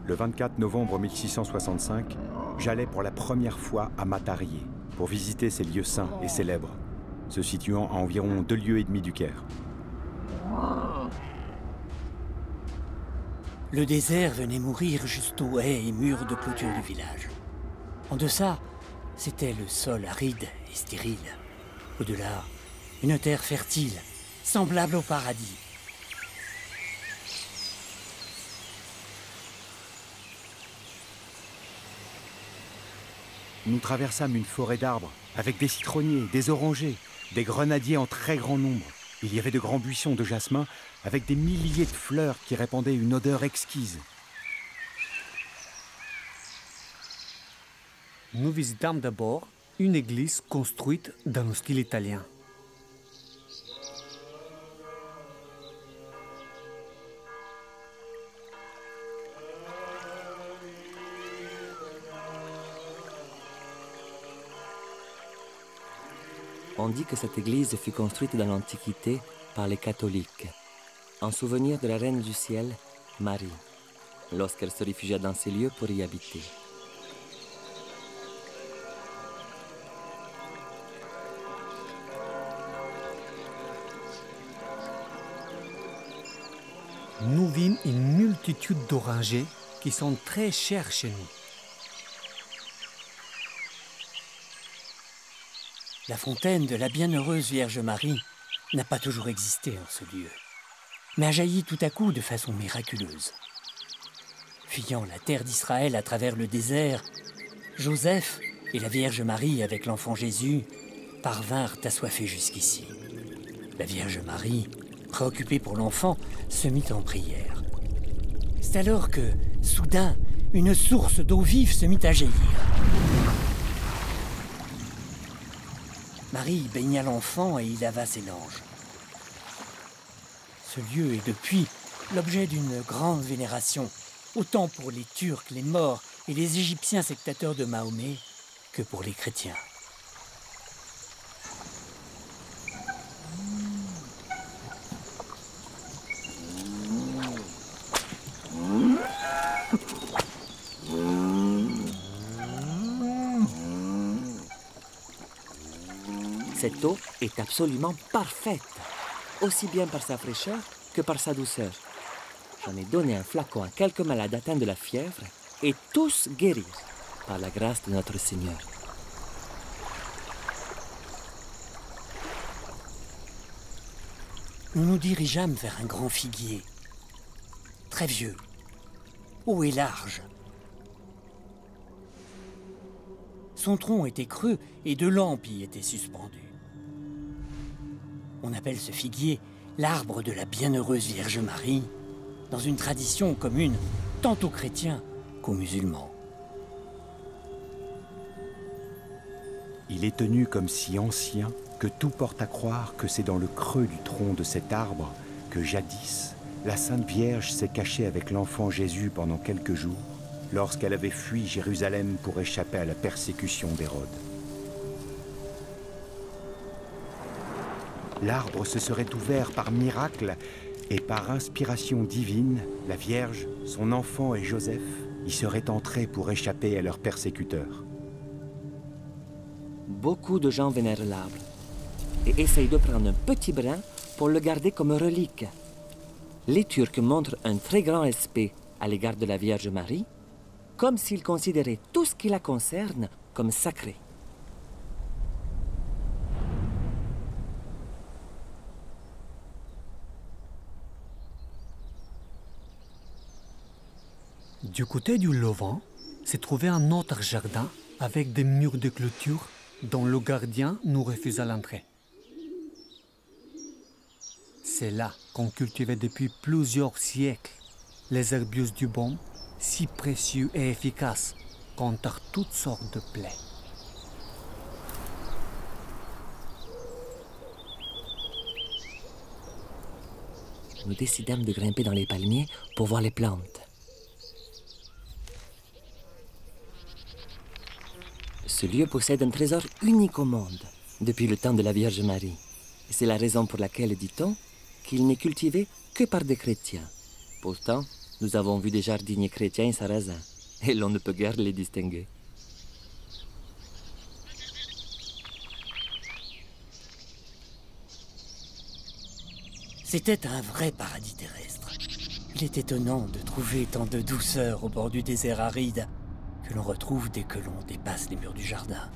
le 24 novembre 1665, j'allais pour la première fois à Matarié pour visiter ces lieux saints et célèbres, se situant à environ 2,5 lieues du Caire. Le désert venait mourir juste aux haies et murs de clôture du village. En deçà, c'était le sol aride et stérile. Au-delà, une terre fertile, semblable au paradis. Nous traversâmes une forêt d'arbres, avec des citronniers, des orangers, des grenadiers en très grand nombre. Il y avait de grands buissons de jasmin, avec des milliers de fleurs qui répandaient une odeur exquise. Nous visitâmes d'abord une église construite dans le style italien. On dit que cette église fut construite dans l'Antiquité par les catholiques, en souvenir de la Reine du Ciel, Marie, lorsqu'elle se réfugia dans ces lieux pour y habiter. Nous vîmes une multitude d'orangers qui sont très chers chez nous. La fontaine de la bienheureuse Vierge Marie n'a pas toujours existé en ce lieu, mais a jailli tout à coup de façon miraculeuse. Fuyant la terre d'Israël à travers le désert, Joseph et la Vierge Marie avec l'enfant Jésus parvinrent assoiffés jusqu'ici. La Vierge Marie, préoccupée pour l'enfant, se mit en prière. C'est alors que, soudain, une source d'eau vive se mit à jaillir. Marie baigna l'enfant et y lava ses langes. Ce lieu est depuis l'objet d'une grande vénération, autant pour les Turcs, les Maures et les Égyptiens sectateurs de Mahomet que pour les chrétiens. Cette eau est absolument parfaite, aussi bien par sa fraîcheur que par sa douceur. J'en ai donné un flacon à quelques malades atteints de la fièvre et tous guérirent par la grâce de notre Seigneur. Nous nous dirigeâmes vers un grand figuier, très vieux, haut et large. Son tronc était creux et deux lampes y étaient suspendues. On appelle ce figuier l'arbre de la bienheureuse Vierge Marie, dans une tradition commune tant aux chrétiens qu'aux musulmans. Il est tenu comme si ancien que tout porte à croire que c'est dans le creux du tronc de cet arbre que jadis, la Sainte Vierge s'est cachée avec l'enfant Jésus pendant quelques jours, lorsqu'elle avait fui Jérusalem pour échapper à la persécution d'Hérode. L'arbre se serait ouvert par miracle et par inspiration divine, la Vierge, son enfant et Joseph y seraient entrés pour échapper à leurs persécuteurs. Beaucoup de gens vénèrent l'arbre et essayent de prendre un petit brin pour le garder comme relique. Les Turcs montrent un très grand respect à l'égard de la Vierge Marie, comme s'ils considéraient tout ce qui la concerne comme sacré. Du côté du Levant, se trouvait un autre jardin avec des murs de clôture dont le gardien nous refusa l'entrée. C'est là qu'on cultivait depuis plusieurs siècles les herbus du bon, si précieux et efficaces contre toutes sortes de plaies. Nous décidâmes de grimper dans les palmiers pour voir les plantes. Ce lieu possède un trésor unique au monde, depuis le temps de la Vierge Marie. Et c'est la raison pour laquelle, dit-on, qu'il n'est cultivé que par des chrétiens. Pourtant, Nous avons vu des jardiniers chrétiens et sarrasins, et l'on ne peut guère les distinguer. C'était un vrai paradis terrestre. Il est étonnant de trouver tant de douceur au bord du désert aride que l'on retrouve dès que l'on dépasse les murs du jardin.